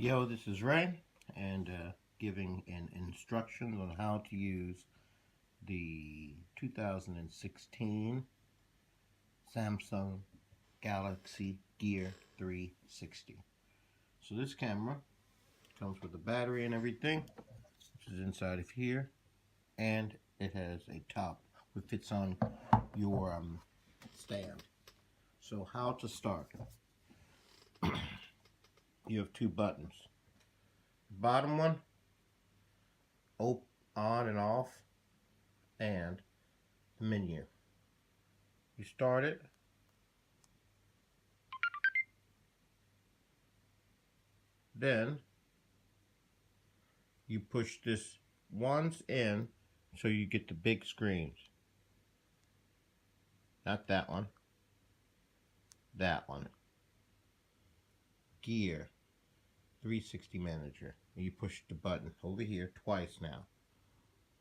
Yo, this is Ray, and giving an instructions on how to use the 2016 Samsung Galaxy Gear 360. So this camera comes with a battery and everything, which is inside of here, and it has a top which fits on your stand. So how to start? You have two buttons. Bottom one, on and off, and menu. You start it. Then you push this once in so you get the big screens. Not that one. That one. Gear 360 Manager. And you push the button over here twice now.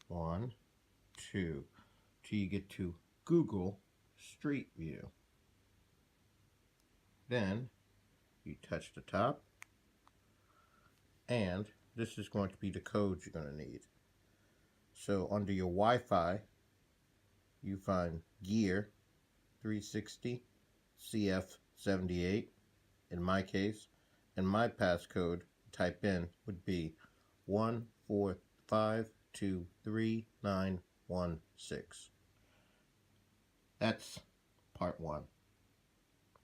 1, 2, till you get to Google Street View. Then you touch the top, and this is going to be the codes you're going to need. So under your Wi-Fi, you find Gear 360 CF78 in my case, and my passcode type in would be 145239116. That's part one.